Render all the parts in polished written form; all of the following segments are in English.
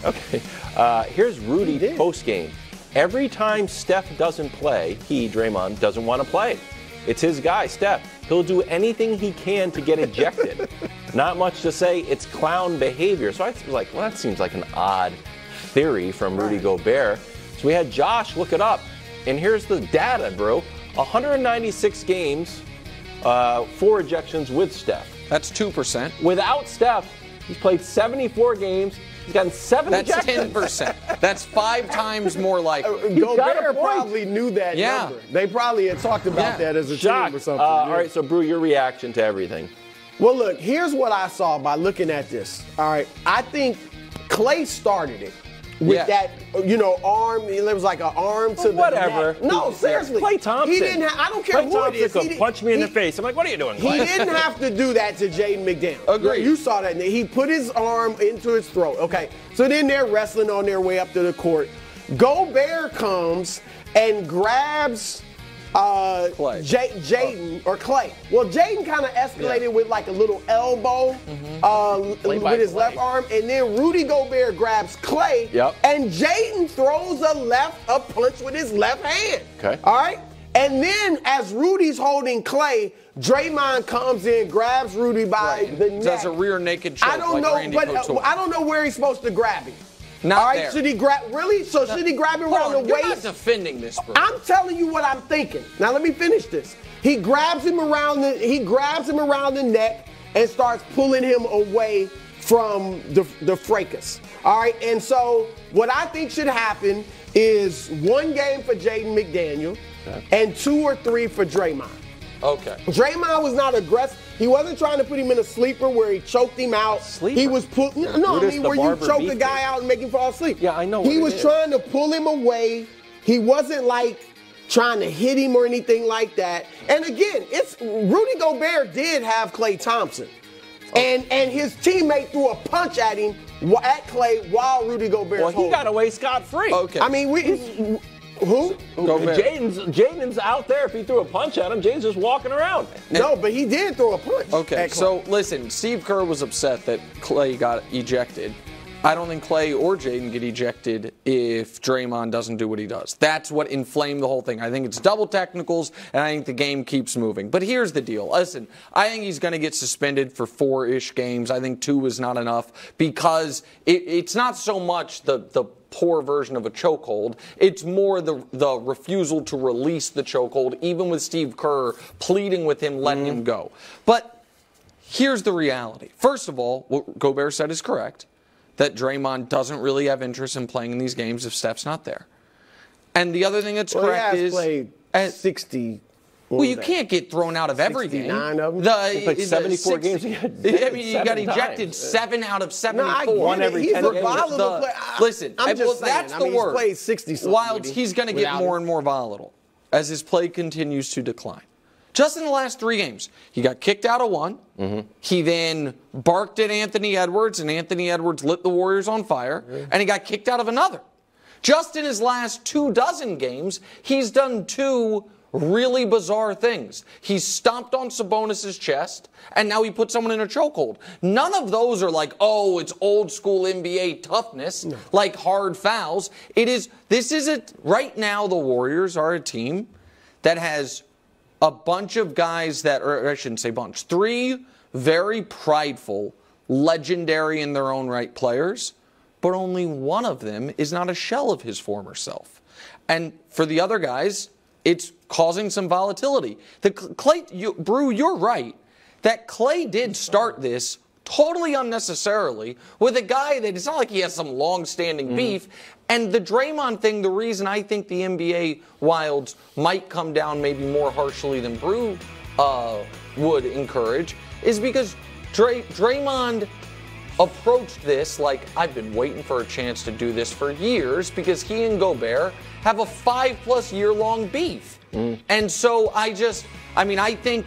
Okay. Here's Rudy post-game. Every time Steph doesn't play, Draymond, doesn't want to play. It's his guy, Steph. He'll do anything he can to get ejected. Not much to say. It's clown behavior. So I was like, well, that seems like an odd theory from Rudy Gobert. So we had Josh look it up. And here's the data, bro. 196 games, 4 ejections with Steph. That's 2%. Without Steph, he's played 74 games. He's gotten 7 ejections. That's 10%. That's 5 times more likely. Gobert probably knew that number. They probably had talked about that as a team or something. All right, so, Brew, your reaction to everything. Well, look, here's what I saw by looking at this. All right, I think Klay started it with that, arm. There was like an arm to the neck. No, seriously. Klay Thompson. He didn't I don't care who it is. Could punch me in the face. I'm like, what are you doing, Klay? He didn't have to do that to Jaden McDaniels. Agreed. You saw that. He put his arm into his throat. Okay, so then they're wrestling on their way up to the court. Gobert comes and grabs Jaden or Klay. Well, Jaden kind of escalated with like a little elbow with his left arm, and then Rudy Gobert grabs Klay, and Jaden throws a punch with his left hand. Okay. All right? And then as Rudy's holding Klay, Draymond comes in, grabs Rudy by the neck. Does a rear naked choke. I don't know, I don't know where he's supposed to grab him. Not there. Should he grab? Really? So should he grab him around the waist? You're not defending this, bro. I'm telling you what I'm thinking. Now let me finish this. He grabs him around the neck and starts pulling him away from the fracas. All right. And so what I think should happen is 1 game for Jaden McDaniels and 2 or 3 for Draymond. Okay. Draymond was not aggressive. He wasn't trying to put him in a sleeper where he choked him out. Sleeper? He was where you choke a guy out and make him fall asleep. Yeah, I know. He was trying to pull him away. He wasn't like trying to hit him or anything like that. And again, Rudy Gobert did have Klay Thompson. And his teammate threw a punch at him, at Klay, while Rudy Gobert Well, he got away scot-free. Okay. I mean, who? Jaden's out there. If he threw a punch at him, Jaden's just walking around. No, but he did throw a punch. Okay, so listen, Steve Kerr was upset that Klay got ejected. I don't think Klay or Jaden get ejected if Draymond doesn't do what he does. That's what inflamed the whole thing. I think it's double technicals, and I think the game keeps moving. But here's the deal. Listen, I think he's going to get suspended for 4-ish games. I think 2 is not enough because it's not so much the poor version of a chokehold. It's more the refusal to release the chokehold, even with Steve Kerr pleading with him, letting him go. But here's the reality. First of all, what Gobert said is correct, that Draymond doesn't really have interest in playing in these games if Steph's not there. And the other thing that's correct is... played 60... Well, you can't get thrown out of every game. 69 of them? He played 74 games. He got ejected 7 out of 74. One every 10 games. Listen, I'm just saying, that's the word. He's played 60-something. Wildes, he's going to get more and more volatile as his play continues to decline. Just in the last 3 games, he got kicked out of 1. He then barked at Anthony Edwards, and Anthony Edwards lit the Warriors on fire, and he got kicked out of another. Just in his last 24 games, he's done 2 really bizarre things. He stomped on Sabonis' chest, and now he put someone in a chokehold. None of those are like, oh, it's old school NBA toughness, like hard fouls. Right now the Warriors are a team that has a bunch of guys that, or I shouldn't say bunch, 3 very prideful, legendary in their own right players, but only one of them is not a shell of his former self. And for the other guys, it's causing some volatility. Brew, you're right that Klay did start this totally unnecessarily with a guy that it's not like he has some long-standing beef. And the Draymond thing, the reason I think the NBA Wildes might come down maybe more harshly than Brew would encourage is because Draymond approached this like, I've been waiting for a chance to do this for years because he and Gobert have a 5+ year long beef. And so I think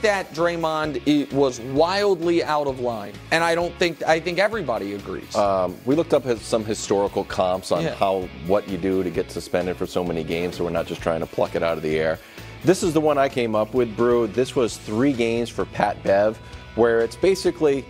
that Draymond was wildly out of line. And I think everybody agrees. We looked up some historical comps on what you do to get suspended for so many games, so we're not just trying to pluck it out of the air. This is the one I came up with, Brew. This was 3 games for Pat Bev, where it's basically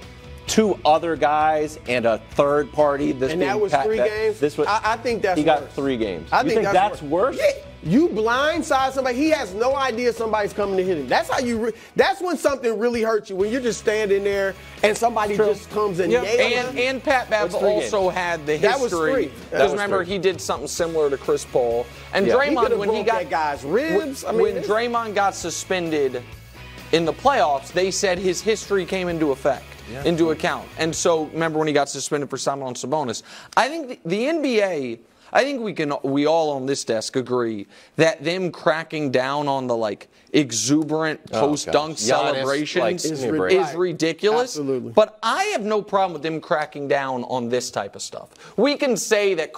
2 other guys and a third party. And that was 3 games? I think that's worse. He got 3 games. I think that's worse? Yeah. You blindside somebody. He has no idea somebody's coming to hit him. That's how you. That's when something really hurts you. When you're just standing there and somebody just comes and nails him. And Pat Bev also had the history. That was 3. Because remember, he did something similar to Chris Paul. And Draymond, when he got that guy's ribs. When Draymond got suspended in the playoffs, they said his history came into effect. Into account. And so, remember when he got suspended for Simon Sabonis? I think the NBA, I think we all on this desk agree that them cracking down on the exuberant post-dunk celebrations is ridiculous. Absolutely. But I have no problem with them cracking down on this type of stuff. We can say that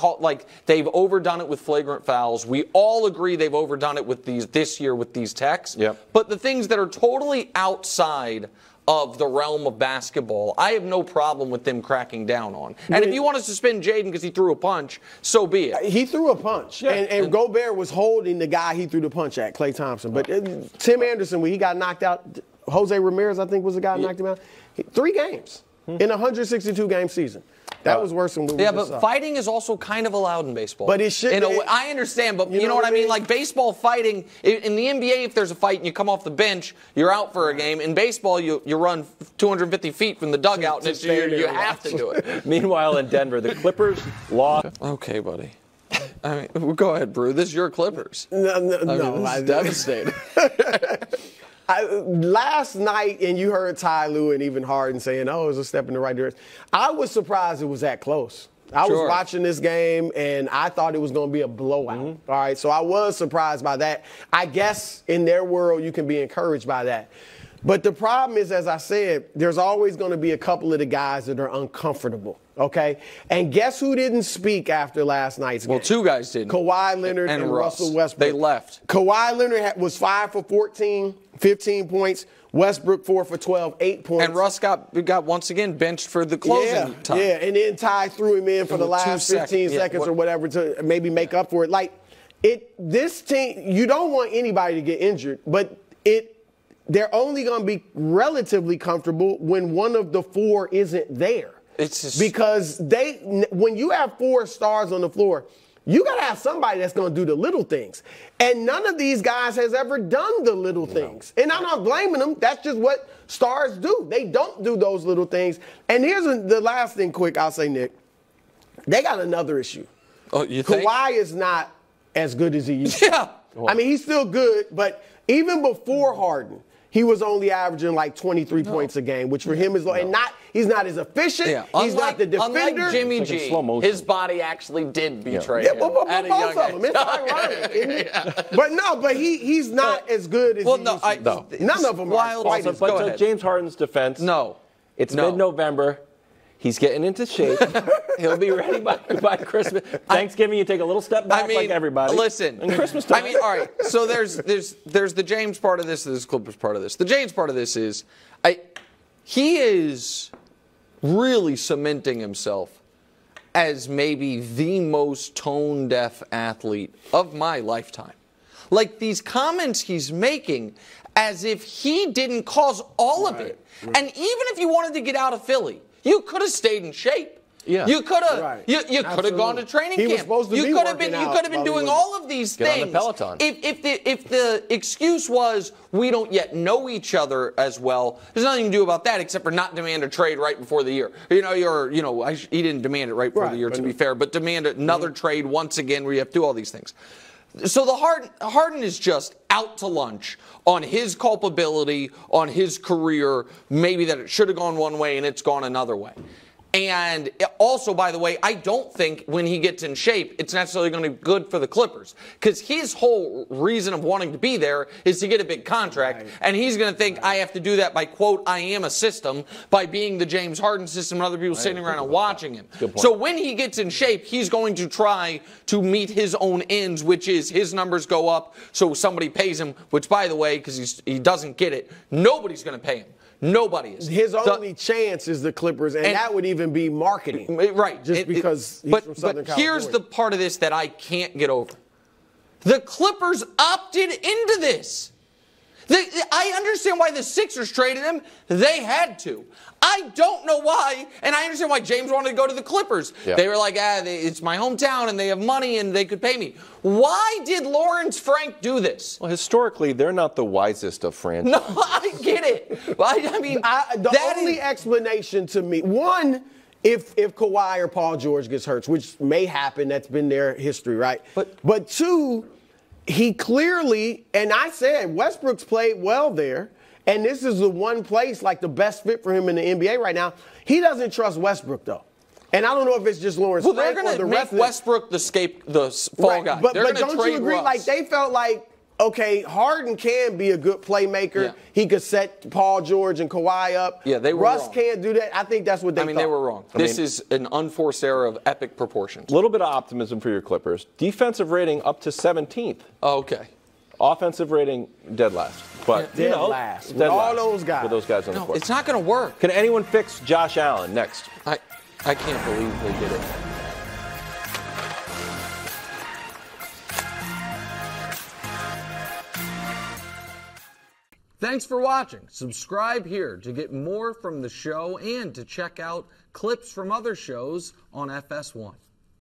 they've overdone it with flagrant fouls. We all agree they've overdone it with this year with these techs. But the things that are totally outside of the realm of basketball, I have no problem with them cracking down on. And if you want to suspend Jaden because he threw a punch, so be it. He threw a punch. And Gobert was holding the guy he threw the punch at, Klay Thompson. But Tim Anderson, when he got knocked out, Jose Ramirez, I think, was the guy who knocked him out. 3 games in a 162-game season. That was worse than what we just saw. Fighting is also kind of allowed in baseball. But it should. I understand, but you know what I mean? Like baseball fighting, in the NBA, if there's a fight and you come off the bench, you're out for a game. In baseball, you run 250 feet from the dugout, and you have to do it. Meanwhile, in Denver, the Clippers lost. Okay, buddy. I mean, go ahead, Brew. This is your Clippers. No. This is devastating. Last night, and you heard Ty Lue and even Harden saying, it was a step in the right direction. I was surprised it was that close. I was watching this game, and I thought it was going to be a blowout. All right, so I was surprised by that. I guess in their world, you can be encouraged by that. But the problem is, as I said, there's always going to be a couple of the guys that are uncomfortable, okay? And guess who didn't speak after last night's game? Well, 2 guys didn't. Kawhi Leonard and Russell Westbrook. They left. Kawhi Leonard was 5 for 14, 15 points. Westbrook 4 for 12, 8 points. And Russ got once again benched for the closing time. Yeah, and then Ty threw him in for the last 15 seconds or whatever to maybe make up for it. This team, you don't want anybody to get injured, but they're only going to be relatively comfortable when one of the 4 isn't there. It's just because when you have 4 stars on the floor, you got to have somebody that's going to do the little things. And none of these guys has ever done the little things. And I'm not blaming them. That's just what stars do. They don't do those little things. And here's the last thing quick I'll say, Nick. They got another issue. Oh, you think? Kawhi is not as good as he used to. Yeah. I mean, he's still good, but even before Harden, he was only averaging 23 points a game, which for him is low. And he's not as efficient. Yeah. He's not the defender. Unlike Jimmy G, his body actually did betray him. Both of them. It's ironic, isn't it? But he's not as good as he used to be. None of them are quite as good. But to James Harden's defense, it's mid-November. He's getting into shape. He'll be ready by Christmas. Thanksgiving, you take a little step back like everybody. Listen. And Christmas time. All right. So there's the James part of this, there's the Clippers part of this. The James part of this is he is really cementing himself as maybe the most tone-deaf athlete of my lifetime. These comments he's making as if he didn't cause all of it. Right. And even if you wanted to get out of Philly, you could have stayed in shape. Yeah. You could have you could have gone to training camp. Was supposed to you could have been doing all of these things. On the Peloton. If the excuse was we don't yet know each other as well, there's nothing you can do about that except for not demand a trade right before the year. He didn't demand it right before the year to be fair, but demand another trade once again where you have to do all these things. So the Harden is just out to lunch on his culpability, on his career, maybe that it should have gone one way and it's gone another way. And also, by the way, I don't think when he gets in shape, it's necessarily going to be good for the Clippers. Because his whole reason of wanting to be there is to get a big contract. Right. And he's going to think, I have to do that by, quote, I am a system, by being the James Harden system and other people sitting around and watching him. So when he gets in shape, he's going to try to meet his own ends, which is his numbers go up so somebody pays him, which, by the way, because he doesn't get it, nobody's going to pay him. Nobody is. His only chance is the Clippers, and that would even be marketing. Right. Just because he's from Southern California. But here's the part of this that I can't get over. The Clippers opted into this. I understand why the Sixers traded him. They had to. I don't know why, and I understand why James wanted to go to the Clippers. Yeah. They were like, it's my hometown, and they have money, and they could pay me. Why did Lawrence Frank do this? Well, historically, they're not the wisest of franchises. No, I get it. I mean, the only explanation to me, one, if Kawhi or Paul George gets hurt, which may happen, that's been their history, right? But two, he clearly, and I said Westbrook's played well there, and this is the one place, like the best fit for him in the NBA right now. He doesn't trust Westbrook, though. And I don't know if it's just Lawrence Frank or the rest of them. They're going to make Westbrook the fall guy. But don't you agree? Russ. Like, they felt like, okay, Harden can be a good playmaker. Yeah. He could set Paul George and Kawhi up. Yeah, they were Russ wrong. can't do that. I think that's what they thought. They were wrong. This is an unforced error of epic proportions. A little bit of optimism for your Clippers. Defensive rating up to 17th. Oh, okay. Offensive rating dead last. But, dead last. With all those guys. With those guys on the court. It's not going to work. Can anyone fix Josh Allen next? I can't believe they did it. Thanks for watching. Subscribe here to get more from the show and to check out clips from other shows on FS1.